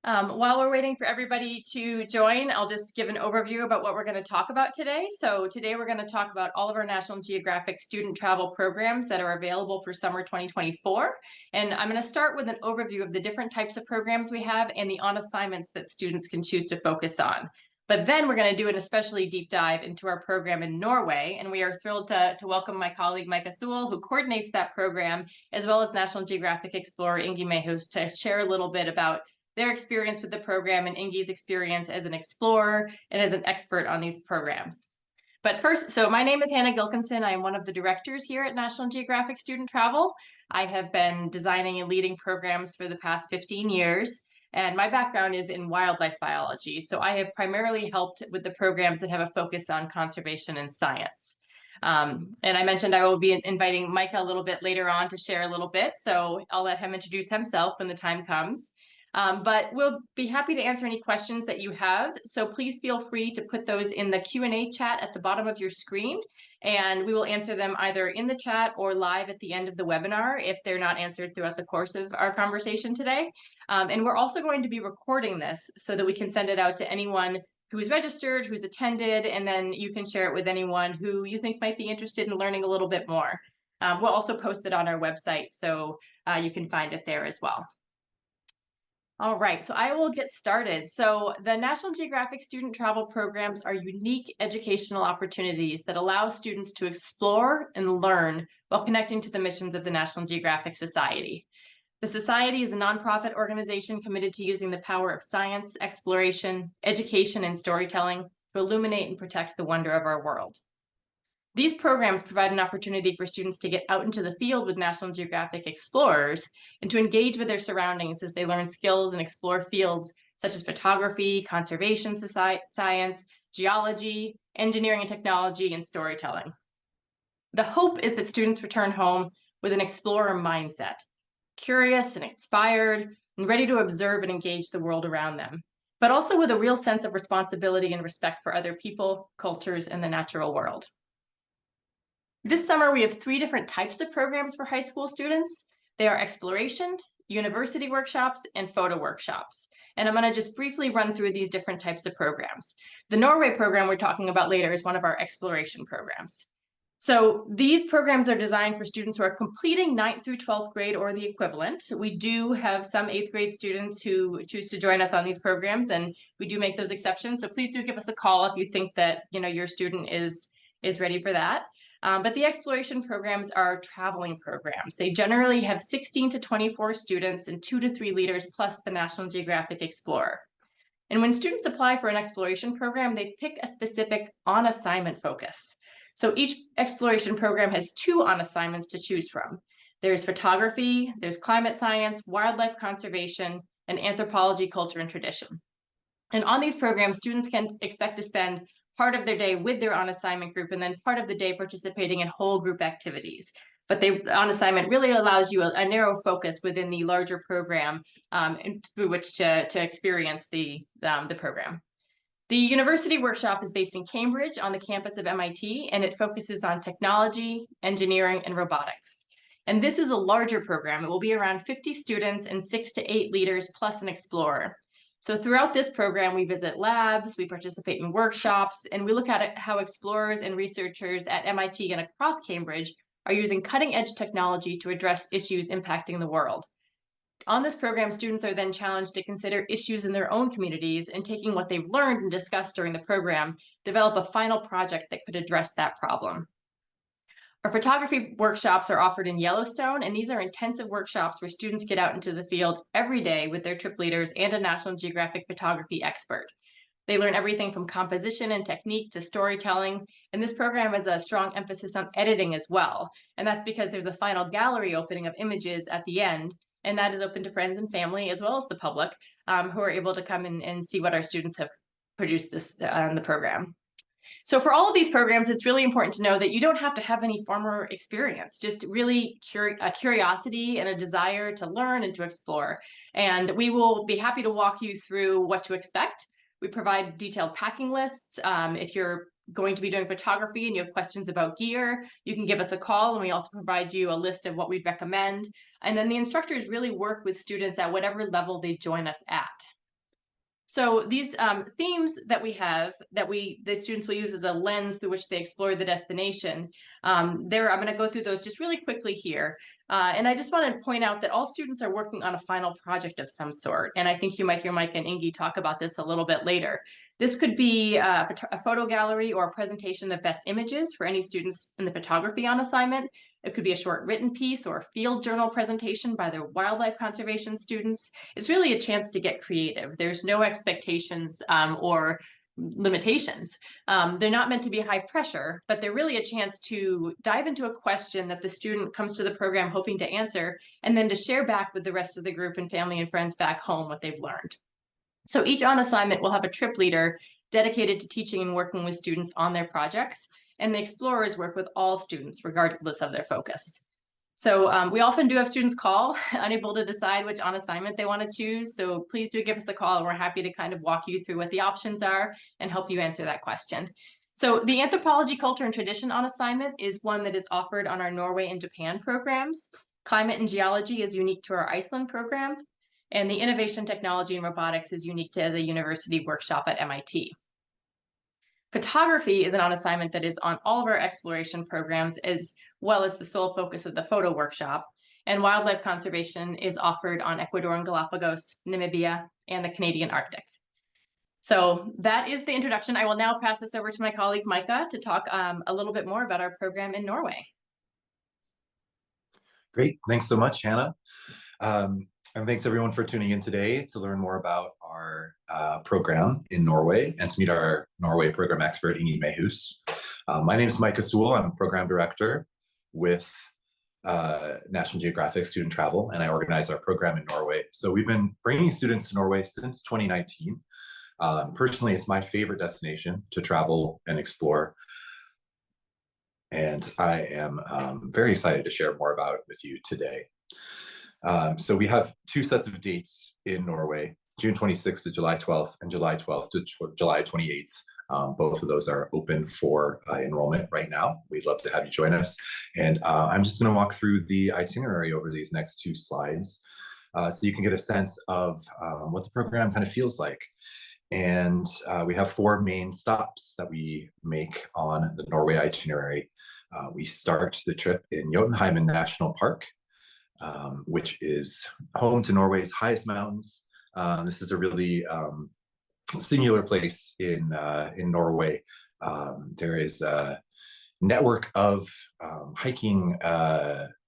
While we're waiting for everybody to join, I'll just give an overview about what we're going to talk about today. So today we're going to talk about all of our National Geographic student travel programs that are available for summer 2024. And I'm going to start with an overview of the different types of programs we have and the on assignments that students can choose to focus on. But then we're going to do an especially deep dive into our program in Norway. And we are thrilled to welcome my colleague, Micah Sewell, who coordinates that program, as well as National Geographic Explorer, Ingi Mehus, to share a little bit about their experience with the program and Ingi's experience as an explorer and as an expert on these programs. But first, so my name is Hannah Gilkinson. I am one of the directors here at National Geographic Student Travel. I have been designing and leading programs for the past 15 years, and my background is in wildlife biology. So I have primarily helped with the programs that have a focus on conservation and science. And I mentioned I will be inviting Micah a little bit later on to share a little bit, so I'll let him introduce himself when the time comes. But we'll be happy to answer any questions that you have. So please feel free to put those in the Q&A chat at the bottom of your screen, and we will answer them either in the chat or live at the end of the webinar if they're not answered throughout the course of our conversation today. And we're also going to be recording this so that we can send it out to anyone who is registered, who's attended, and then you can share it with anyone who you think might be interested in learning a little bit more. We'll also post it on our website, so you can find it there as well. All right, so I will get started. So the National Geographic student travel programs are unique educational opportunities that allow students to explore and learn while connecting to the missions of the National Geographic Society. The Society is a nonprofit organization committed to using the power of science, exploration, education, and storytelling to illuminate and protect the wonder of our world. These programs provide an opportunity for students to get out into the field with National Geographic explorers and to engage with their surroundings as they learn skills and explore fields such as photography, conservation science, geology, engineering and technology, and storytelling. The hope is that students return home with an explorer mindset, curious and inspired and ready to observe and engage the world around them, but also with a real sense of responsibility and respect for other people, cultures, and the natural world. This summer, we have 3 different types of programs for high school students. They are exploration, university workshops, and photo workshops. And I'm going to just briefly run through these different types of programs. The Norway program we're talking about later is one of our exploration programs. So these programs are designed for students who are completing 9th through 12th grade or the equivalent. We do have some 8th grade students who choose to join us on these programs, and we do make those exceptions. So please do give us a call if you think that your student is ready for that. But the exploration programs are traveling programs. They generally have 16 to 24 students and 2 to 3 leaders plus the National Geographic Explorer. And when students apply for an exploration program, they pick a specific on-assignment focus. So each exploration program has 2 on-assignments to choose from. There's photography, there's climate science, wildlife conservation, and anthropology, culture, and tradition. And on these programs, students can expect to spend part of their day with their on-assignment group and then part of the day participating in whole group activities. But on-assignment really allows you a narrow focus within the larger program through which to experience the program. The university workshop is based in Cambridge on the campus of MIT, and it focuses on technology, engineering, and robotics. And this is a larger program. It will be around 50 students and 6 to 8 leaders plus an explorer. So throughout this program, we visit labs, we participate in workshops, and we look at how explorers and researchers at MIT and across Cambridge are using cutting-edge technology to address issues impacting the world. On this program, students are then challenged to consider issues in their own communities and, taking what they've learned and discussed during the program, develop a final project that could address that problem. Our photography workshops are offered in Yellowstone, and these are intensive workshops where students get out into the field every day with their trip leaders and a National Geographic photography expert. They learn everything from composition and technique to storytelling, and this program has a strong emphasis on editing as well. And that's because there's a final gallery opening of images at the end, and that is open to friends and family as well as the public who are able to come in and see what our students have produced in the program. So for all of these programs, it's really important to know that you don't have to have any former experience, just really a curiosity and a desire to learn and to explore. And we will be happy to walk you through what to expect. We provide detailed packing lists. If you're going to be doing photography and you have questions about gear, you can give us a call, and we also provide you a list of what we'd recommend. And then the instructors really work with students at whatever level they join us at. So these themes that we have, the students will use as a lens through which they explore the destination. I'm going to go through those just really quickly here. And I just want to point out that all students are working on a final project of some sort. And I think you might hear Mike and Ingi talk about this a little bit later. This could be a photo gallery or a presentation of best images for any students in the photography on assignment. It could be a short written piece or a field journal presentation by the wildlife conservation students. It's really a chance to get creative. There's no expectations or limitations. They're not meant to be high pressure, but they're really a chance to dive into a question that the student comes to the program hoping to answer, and then to share back with the rest of the group and family and friends back home what they've learned. So each on assignment will have a trip leader dedicated to teaching and working with students on their projects, and the explorers work with all students regardless of their focus. So we often do have students call, unable to decide which on assignment they want to choose. So please do give us a call, and we're happy to kind of walk you through what the options are and help you answer that question. So the anthropology, culture, and tradition on assignment is one that is offered on our Norway and Japan programs. Climate and geology is unique to our Iceland program. And the innovation, technology, and robotics is unique to the university workshop at MIT. Photography is an on assignment that is on all of our exploration programs, as well as the sole focus of the photo workshop. And wildlife conservation is offered on Ecuador and Galapagos, Namibia, and the Canadian Arctic. So that is the introduction. I will now pass this over to my colleague, Micah, to talk a little bit more about our program in Norway. Great. Thanks so much, Hannah. And thanks everyone for tuning in today to learn more about our program in Norway and to meet our Norway program expert, Ingi Mehus. My name is Micah Sewell. I'm program director with National Geographic Student Travel, and I organize our program in Norway. So we've been bringing students to Norway since 2019. Personally, it's my favorite destination to travel and explore. And I am very excited to share more about it with you today. So we have two sets of dates in Norway, June 26th to July 12th and July 12th to July 28th. Both of those are open for enrollment right now. We'd love to have you join us. And I'm just going to walk through the itinerary over these next two slides so you can get a sense of what the program kind of feels like. And we have four main stops that we make on the Norway itinerary. We start the trip in Jotunheimen National Park, which is home to Norway's highest mountains. This is a really singular place in Norway. There is a network of hiking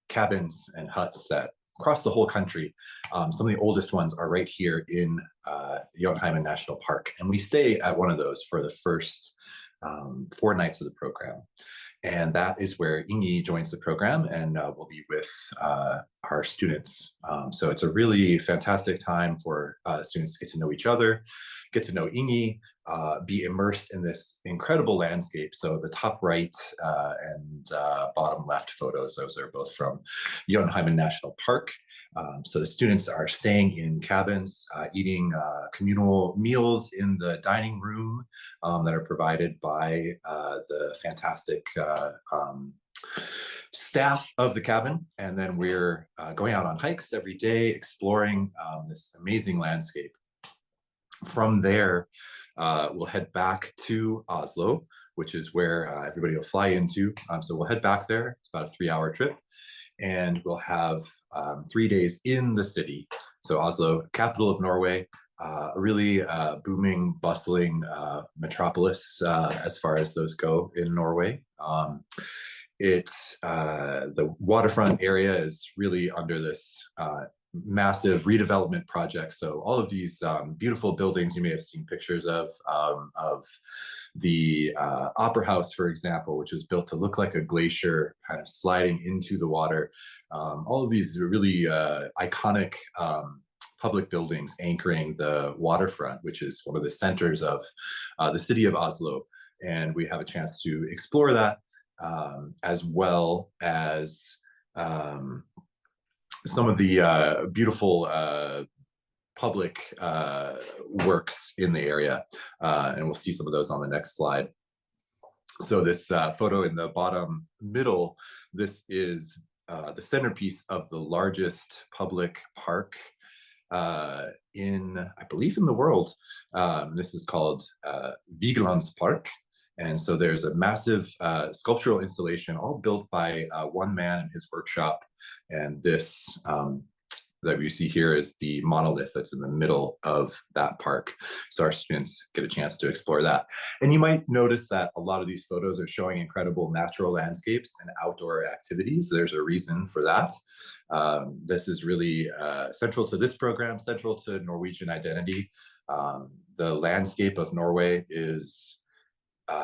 cabins and huts that cross the whole country. Some of the oldest ones are right here in Jotunheimen National Park, and we stay at one of those for the first 4 nights of the program. And that is where Ingi joins the program and will be with our students. So it's a really fantastic time for students to get to know each other, get to know Ingi, be immersed in this incredible landscape. So the top right and bottom left photos, those are both from Jotunheimen National Park. So the students are staying in cabins, eating communal meals in the dining room that are provided by the fantastic staff of the cabin. And then we're going out on hikes every day, exploring this amazing landscape. From there, we'll head back to Oslo, which is where everybody will fly into. So we'll head back there. It's about a 3-hour trip. And we'll have 3 days in the city. So Oslo, capital of Norway, a really booming, bustling metropolis as far as those go in Norway. The waterfront area is really under this massive redevelopment project. So all of these beautiful buildings you may have seen pictures of the Opera House, for example, which was built to look like a glacier kind of sliding into the water. All of these really iconic public buildings anchoring the waterfront, which is one of the centers of the city of Oslo. And we have a chance to explore that as well as some of the beautiful public works in the area. And we'll see some of those on the next slide. So this photo in the bottom middle, this is the centerpiece of the largest public park in, I believe, in the world. This is called Vigelandspark. And so there's a massive sculptural installation, all built by one man in his workshop. And this that we see here is the monolith that's in the middle of that park. So our students get a chance to explore that. And you might notice that a lot of these photos are showing incredible natural landscapes and outdoor activities. There's a reason for that. This is really central to this program, central to Norwegian identity. The landscape of Norway is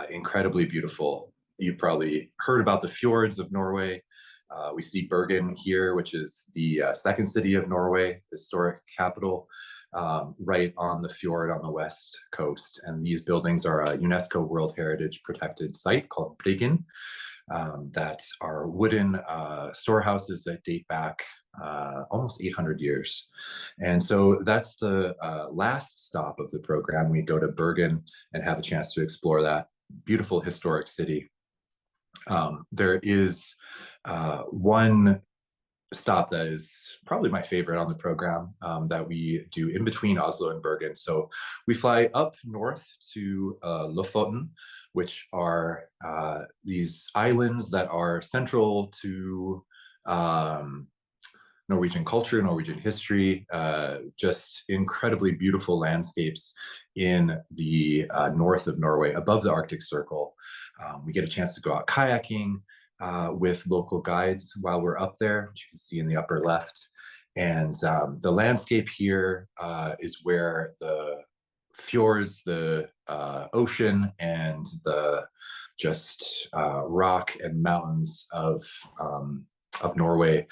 incredibly beautiful. You've probably heard about the fjords of Norway. We see Bergen here, which is the second city of Norway, historic capital, right on the fjord on the west coast. And these buildings are a UNESCO World Heritage protected site called Bryggen, that are wooden storehouses that date back almost 800 years. And so that's the last stop of the program. We go to Bergen and have a chance to explore that beautiful historic city. There is one stop that is probably my favorite on the program, that we do in between Oslo and Bergen. So we fly up north to Lofoten, which are these islands that are central to Norwegian culture, Norwegian history, just incredibly beautiful landscapes in the north of Norway, above the Arctic Circle. We get a chance to go out kayaking with local guides while we're up there, which you can see in the upper left. And the landscape here is where the fjords, the ocean, and the just rock and mountains of Norway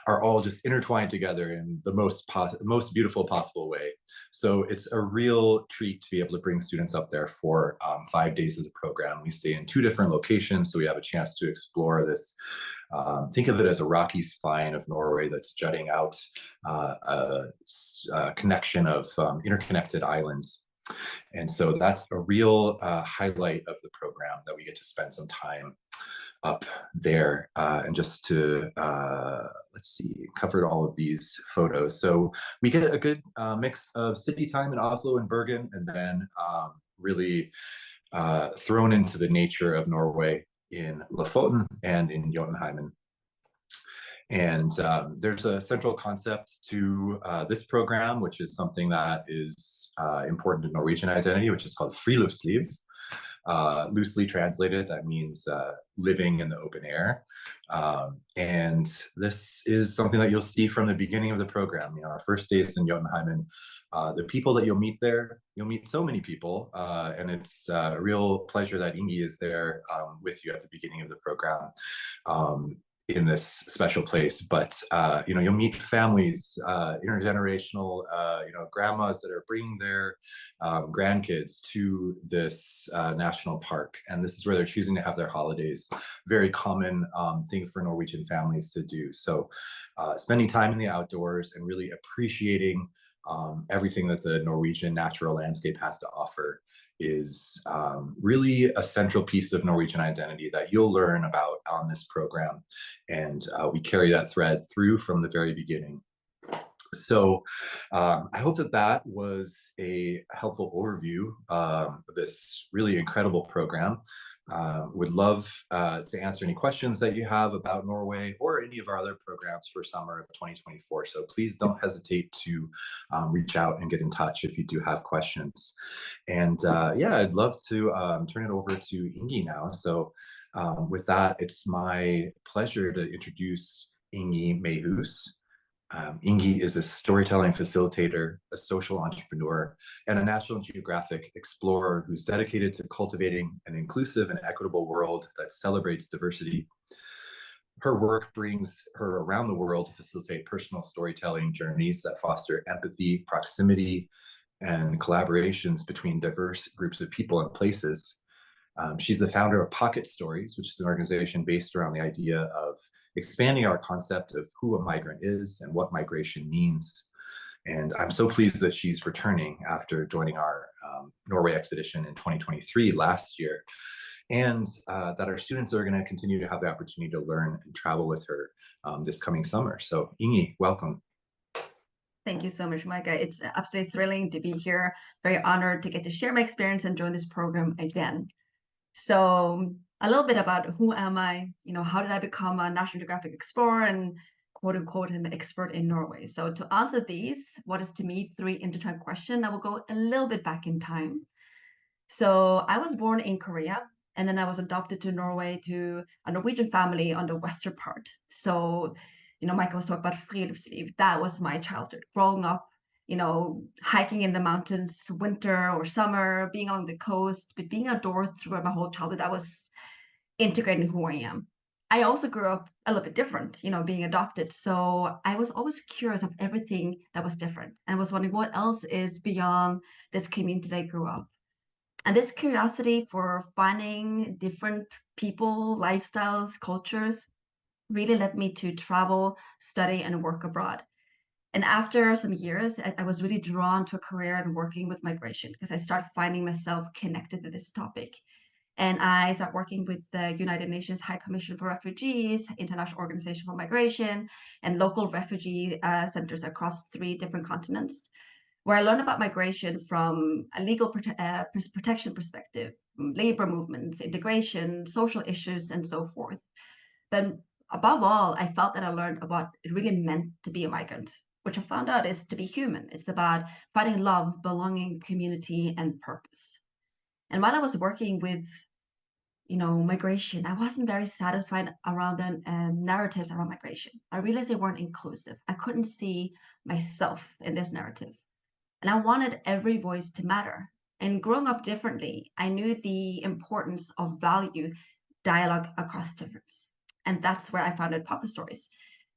are all just intertwined together in the most beautiful possible way. So it's a real treat to be able to bring students up there for 5 days of the program. We stay in 2 different locations, so we have a chance to explore this. Think of it as a rocky spine of Norway that's jutting out, a connection of interconnected islands. And so that's a real highlight of the program, that we get to spend some time up there. And just to, let's see, covered all of these photos. So we get a good mix of city time in Oslo and Bergen, and then really thrown into the nature of Norway in Lofoten and in Jotunheimen. And there's a central concept to this program, which is something that is important to Norwegian identity, which is called friluftsliv. Loosely translated, that means living in the open air. And this is something that you'll see from the beginning of the program. You know, our first days in Jotunheimen, the people that you'll meet there, you'll meet so many people, and it's a real pleasure that Ingi is there with you at the beginning of the program. In this special place, but you know, you'll meet families, intergenerational, you know, grandmas that are bringing their grandkids to this national park, and this is where they're choosing to have their holidays. Very common thing for Norwegian families to do. So spending time in the outdoors and really appreciating everything that the Norwegian natural landscape has to offer is really a central piece of Norwegian identity that you'll learn about on this program. And we carry that thread through from the very beginning. So I hope that that was a helpful overview of this really incredible program. Would love to answer any questions that you have about Norway or any of our other programs for summer of 2024. So please don't hesitate to reach out and get in touch if you do have questions. And yeah, I'd love to turn it over to Ingi now. So with that, it's my pleasure to introduce Ingi Mehus. Ingi is a storytelling facilitator, a social entrepreneur, and a National Geographic Explorer who's dedicated to cultivating an inclusive and equitable world that celebrates diversity. Her work brings her around the world to facilitate personal storytelling journeys that foster empathy, proximity, and collaborations between diverse groups of people and places. She's the founder of Pocket Stories, which is an organization based around the idea of expanding our concept of who a migrant is and what migration means. And I'm so pleased that she's returning after joining our Norway expedition in 2023 last year, and that our students are going to continue to have the opportunity to learn and travel with her this coming summer. So Ingi, welcome. Thank you so much, Micah. It's absolutely thrilling to be here. Very honored to get to share my experience and join this program again. So a little bit about who am I? How did I become a National Geographic Explorer and quote unquote an expert in Norway? So to answer these, what is to me three intertwined questions, I will go a little bit back in time. So I was born in Korea, and then I was adopted to Norway to a Norwegian family on the western part. So, Michael was talking about friluftsliv. That was my childhood, growing up, hiking in the mountains, winter or summer, being along the coast, but being outdoors throughout my whole childhood. That was integrating who I am. I also grew up a little bit different, being adopted. So I was always curious of everything that was different and was wondering what else is beyond this community that I grew up. And this curiosity for finding different people, lifestyles, cultures really led me to travel, study, and work abroad. And after some years, I was really drawn to a career in working with migration because I started finding myself connected to this topic. And I started working with the United Nations High Commission for Refugees, International Organization for Migration, and local refugee centers across 3 different continents, where I learned about migration from a legal protection perspective, labor movements, integration, social issues, and so forth. But above all, I felt that I learned about it really meant to be a migrant, which I found out is to be human. It's about finding love, belonging, community, and purpose. And while I was working with migration, I wasn't very satisfied around the narratives around migration. I realized they weren't inclusive. I couldn't see myself in this narrative. And I wanted every voice to matter. And growing up differently, I knew the importance of value dialogue across difference. And that's where I founded Pocket Stories,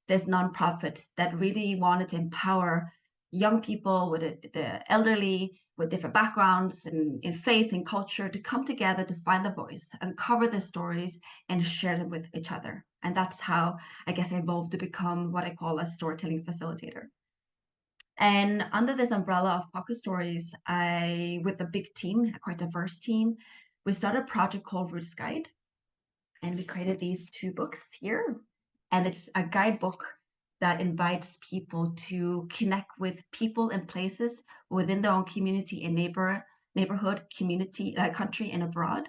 this nonprofit that really wanted to empower young people with the elderly, with different backgrounds and in faith and culture to come together to find the voice, uncover their stories, and share them with each other. And that's how I guess I evolved to become what I call a storytelling facilitator. And under this umbrella of Pocket Stories, with a big team, a quite diverse team, we started a project called Roots Guide. And we created these 2 books here. And it's a guidebook that invites people to connect with people and places within their own community and neighborhood, community, country, and abroad.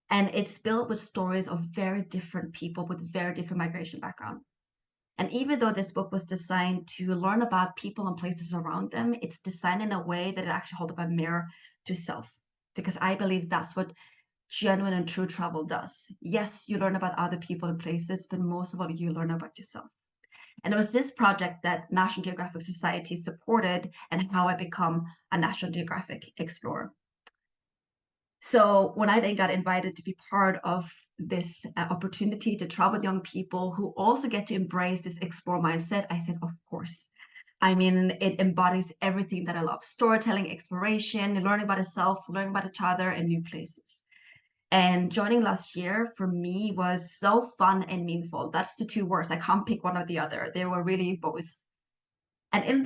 And it's built with stories of very different people with very different migration background. And even though this book was designed to learn about people and places around them, it's designed in a way that it actually holds up a mirror to self. Because I believe that's what genuine and true travel does. Yes, you learn about other people and places, but most of all, you learn about yourself. And it was this project that National Geographic Society supported and how I become a National Geographic Explorer. So when I then got invited to be part of this opportunity to travel with young people who also get to embrace this explore mindset, I said, of course. I mean, it embodies everything that I love: storytelling, exploration, learning about itself, learning about each other, and new places. And joining last year for me was so fun and meaningful. That's the 2 words. I can't pick one or the other. They were really both. And in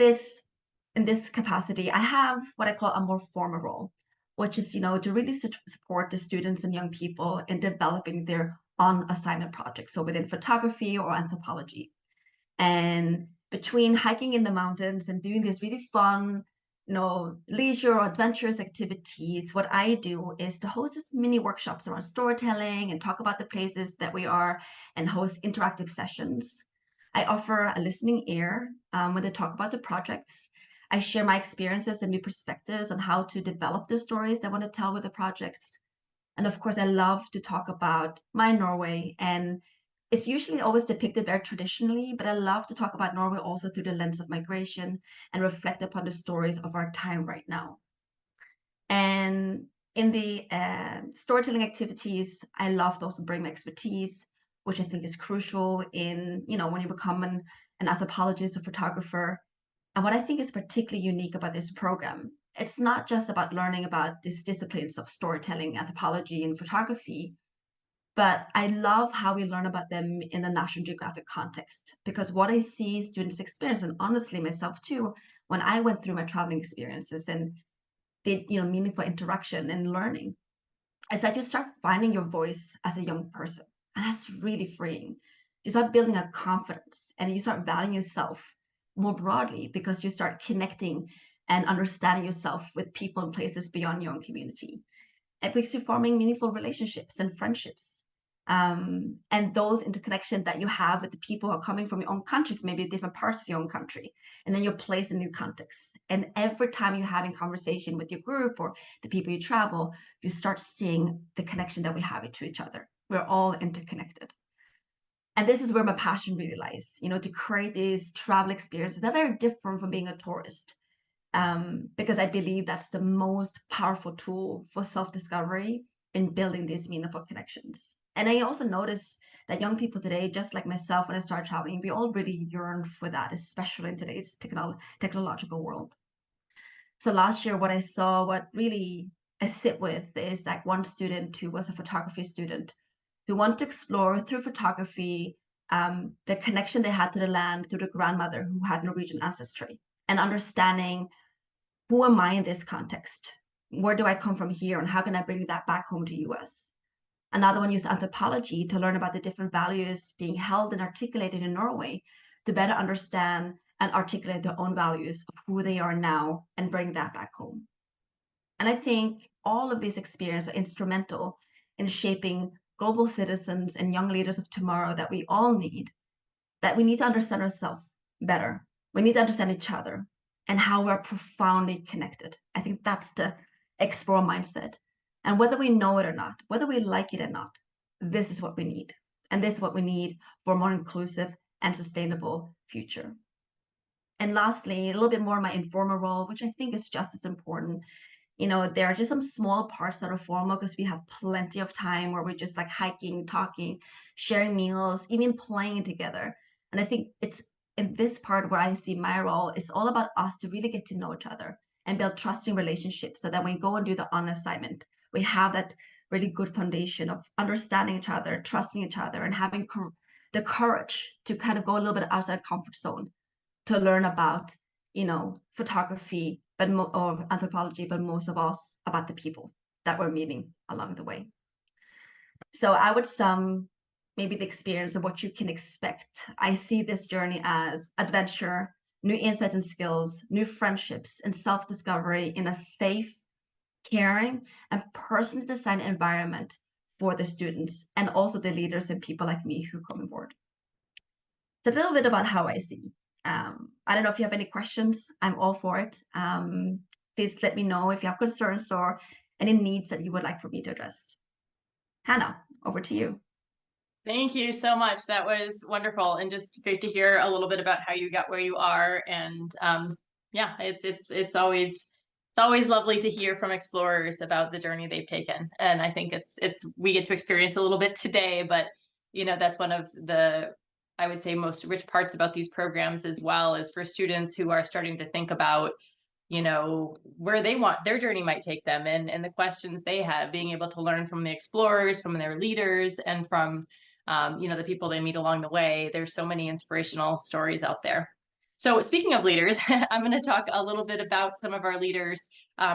this capacity, I have what I call a more formal role, which is, to really support the students and young people in developing their on assignment projects. So within photography or anthropology. And between hiking in the mountains and doing this really fun, leisure or adventurous activities, what I do is to host these mini workshops around storytelling and talk about the places that we are and host interactive sessions. I offer a listening ear when they talk about the projects. I share my experiences and new perspectives on how to develop the stories that I want to tell with the projects. And of course, I love to talk about my Norway, and it's usually always depicted very traditionally, but I love to talk about Norway also through the lens of migration and reflect upon the stories of our time right now. And in the storytelling activities, I love to also bring my expertise, which I think is crucial in, when you become an anthropologist or photographer. And what I think is particularly unique about this program, it's not just about learning about these disciplines of storytelling, anthropology, and photography, but I love how we learn about them in the National Geographic context, because what I see students experience, and honestly myself too, when I went through my traveling experiences and did meaningful interaction and learning, is that you start finding your voice as a young person, and that's really freeing. You start building a confidence, and you start valuing yourself more broadly, because you start connecting and understanding yourself with people and places beyond your own community. It makes you forming meaningful relationships and friendships. And those interconnections that you have with the people who are coming from your own country, from maybe different parts of your own country, and then you're placed in new contexts. And every time you're having conversation with your group or the people you travel, you start seeing the connection that we have to each other. We're all interconnected. And this is where my passion really lies, to create these travel experiences that are very different from being a tourist. Because I believe that's the most powerful tool for self-discovery in building these meaningful connections. And I also notice that young people today, just like myself, when I started traveling, we all really yearn for that, especially in today's technological world. So last year, what really I sit with is like one student who was a photography student who wanted to explore through photography the connection they had to the land through the grandmother who had Norwegian ancestry, and understanding, who am I in this context? Where do I come from here? And how can I bring that back home to US? Another one used anthropology to learn about the different values being held and articulated in Norway, to better understand and articulate their own values of who they are now and bring that back home. And I think all of these experiences are instrumental in shaping global citizens and young leaders of tomorrow that we all need, that we need to understand ourselves better. We need to understand each other and how we're profoundly connected. I think that's the explore mindset. And whether we know it or not, whether we like it or not, this is what we need. And this is what we need for a more inclusive and sustainable future. And lastly, a little bit more my informal role, which I think is just as important. There are just some small parts that are formal because we have plenty of time where we're just like hiking, talking, sharing meals, even playing together. And I think it's in this part where I see my role, it's all about us to really get to know each other and build trusting relationships, so that when we go and do the on assignment, we have that really good foundation of understanding each other, trusting each other, and having the courage to kind of go a little bit outside comfort zone to learn about, photography, or anthropology, but most of all about the people that we're meeting along the way. So I would sum maybe the experience of what you can expect. I see this journey as adventure, new insights and skills, new friendships, and self-discovery in a safe, caring, and personally designed environment for the students, and also the leaders and people like me who come on board. So a little bit about how I see. I don't know if you have any questions. I'm all for it. Please let me know if you have concerns or any needs that you would like for me to address. Hannah, over to you. Thank you so much. That was wonderful, and just great to hear a little bit about how you got where you are. And yeah, it's always lovely to hear from explorers about the journey they've taken. And I think we get to experience a little bit today, but that's one of the, I would say, most rich parts about these programs as well, is for students who are starting to think about where they want their journey might take them, and the questions they have, being able to learn from the explorers, from their leaders, and from the people they meet along the way. There's so many inspirational stories out there. So speaking of leaders, I'm going to talk a little bit about some of our leaders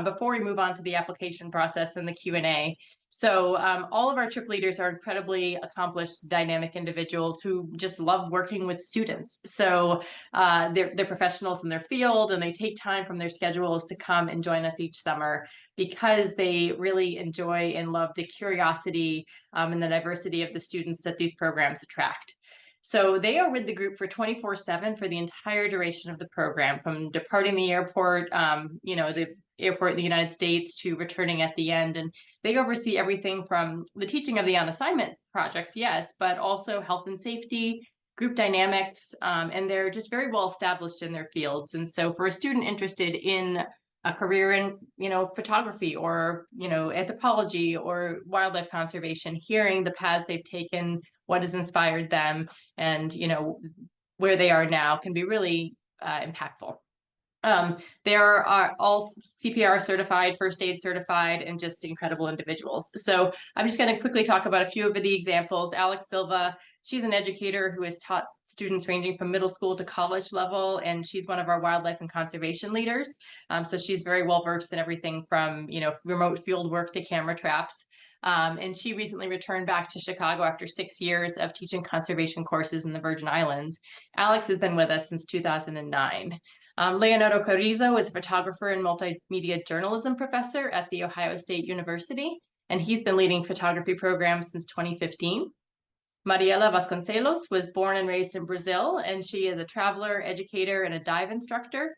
before we move on to the application process and the Q&A. So all of our trip leaders are incredibly accomplished, dynamic individuals who just love working with students. So they're professionals in their field, and they take time from their schedules to come and join us each summer, because they really enjoy and love the curiosity and the diversity of the students that these programs attract. So they are with the group for 24/7 for the entire duration of the program, from departing the airport, the airport in the United States, to returning at the end. And they oversee everything from the teaching of the on-assignment projects, yes, but also health and safety, group dynamics, and they're just very well established in their fields. And so for a student interested in a career in, photography, or, anthropology or wildlife conservation, hearing the paths they've taken, what has inspired them, and, where they are now, can be really impactful. They are all CPR certified, first aid certified, and just incredible individuals. So I'm just going to quickly talk about a few of the examples. Alex Silva, she's an educator who has taught students ranging from middle school to college level, and she's one of our wildlife and conservation leaders. So she's very well versed in everything from, remote field work to camera traps. And she recently returned back to Chicago after 6 years of teaching conservation courses in the Virgin Islands. Alex has been with us since 2009. Leonardo Carrizo is a photographer and multimedia journalism professor at The Ohio State University, and he's been leading photography programs since 2015. Mariela Vasconcelos was born and raised in Brazil, and she is a traveler, educator, and a dive instructor.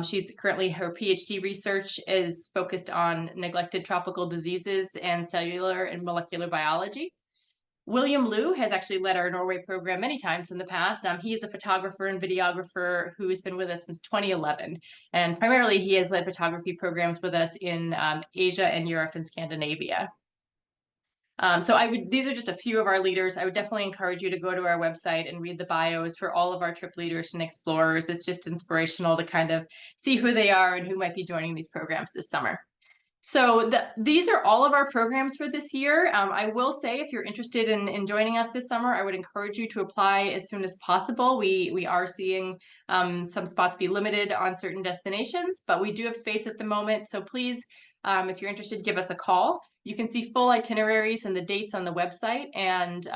She's currently, her PhD research is focused on neglected tropical diseases and cellular and molecular biology. William Liu has actually led our Norway program many times in the past. He is a photographer and videographer who's been with us since 2011. And primarily, he has led photography programs with us in Asia and Europe and Scandinavia. These are just a few of our leaders. I would definitely encourage you to go to our website and read the bios for all of our trip leaders and explorers. It's just inspirational to kind of see who they are and who might be joining these programs this summer. So these are all of our programs for this year. I will say, if you're interested in joining us this summer, I would encourage you to apply as soon as possible. We are seeing some spots be limited on certain destinations, but we do have space at the moment. So please, if you're interested, give us a call. You can see full itineraries and the dates on the website, and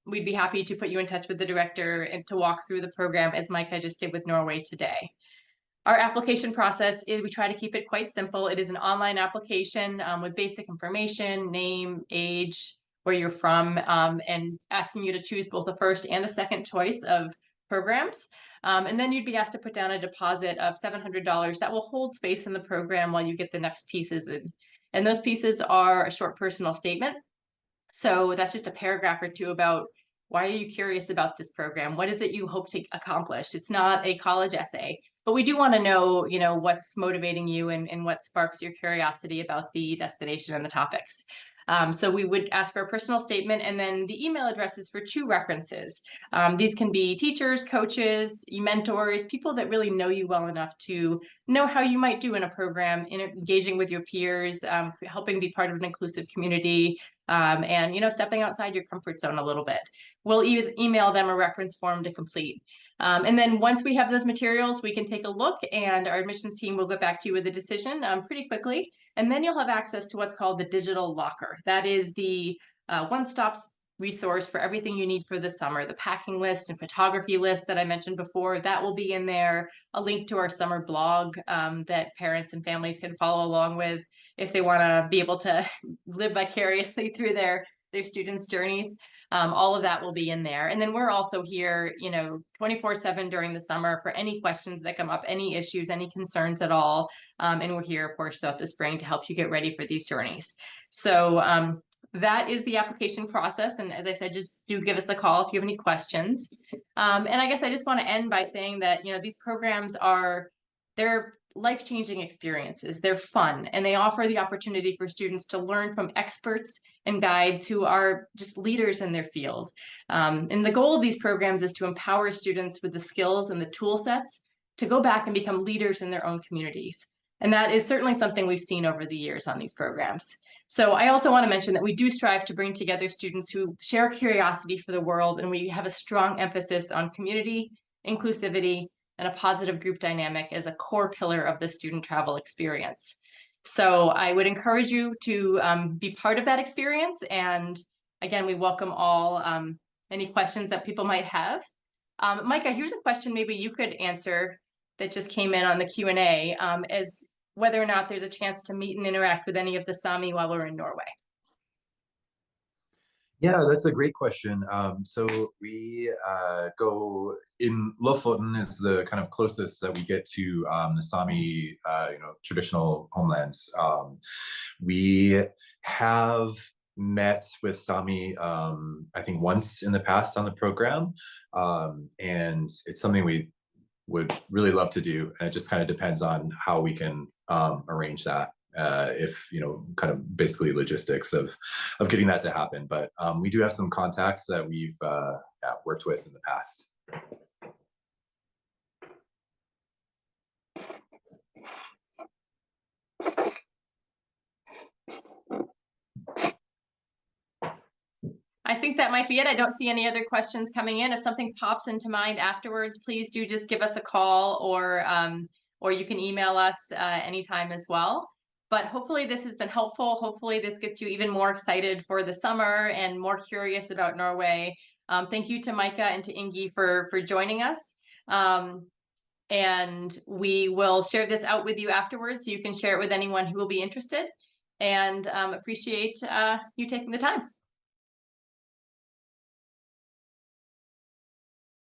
we'd be happy to put you in touch with the director and to walk through the program, as Micah just did with Norway today. Our application process is, we try to keep it quite simple. It is an online application with basic information, name, age, where you're from, and asking you to choose both the first and the second choice of programs. And then you'd be asked to put down a deposit of $700 that will hold space in the program while you get the next pieces in. And those pieces are a short personal statement. So that's just a paragraph or two about, why are you curious about this program? What is it you hope to accomplish? It's not a college essay, but we do want to know, what's motivating you and what sparks your curiosity about the destination and the topics. So we would ask for a personal statement, and then the email addresses for 2 references. These can be teachers, coaches, mentors, people that really know you well enough to know how you might do in a program, engaging with your peers, helping be part of an inclusive community, and stepping outside your comfort zone a little bit. We'll email them a reference form to complete. And then once we have those materials, we can take a look, and our admissions team will get back to you with a decision pretty quickly. And then you'll have access to what's called the digital locker. That is the one-stop resource for everything you need for the summer. The packing list and photography list that I mentioned before, that will be in there. A link to our summer blog that parents and families can follow along with if they want to be able to live vicariously through their students' journeys. All of that will be in there. And then we're also here, 24/7 during the summer for any questions that come up, any issues, any concerns at all. And we're here, of course, throughout the spring to help you get ready for these journeys. So that is the application process. And as I said, just do give us a call if you have any questions. And I guess I just want to end by saying that, these programs they're life-changing experiences. They're fun, and they offer the opportunity for students to learn from experts and guides who are just leaders in their field. And the goal of these programs is to empower students with the skills and the tool sets to go back and become leaders in their own communities. And that is certainly something we've seen over the years on these programs. So I also want to mention that we do strive to bring together students who share curiosity for the world, and we have a strong emphasis on community, inclusivity, and a positive group dynamic as a core pillar of the student travel experience. So I would encourage you to be part of that experience. And again, we welcome all any questions that people might have. Micah, here's a question maybe you could answer that just came in on the Q&A, as whether or not there's a chance to meet and interact with any of the Sami while we're in Norway. Yeah, that's a great question. So we go in Lofoten is the kind of closest that we get to the Sami, traditional homelands. We have met with Sami, I think once in the past on the program, and it's something we would really love to do. And it just kind of depends on how we can arrange that. If kind of basically logistics of getting that to happen, but we do have some contacts that we've worked with in the past. I think that might be it. I don't see any other questions coming in. If something pops into mind afterwards, please do just give us a call, or you can email us anytime as well. But hopefully this has been helpful. Hopefully this gets you even more excited for the summer and more curious about Norway. Thank you to Micah and to Ingi for joining us. And we will share this out with you afterwards, so you can share it with anyone who will be interested. And appreciate you taking the time.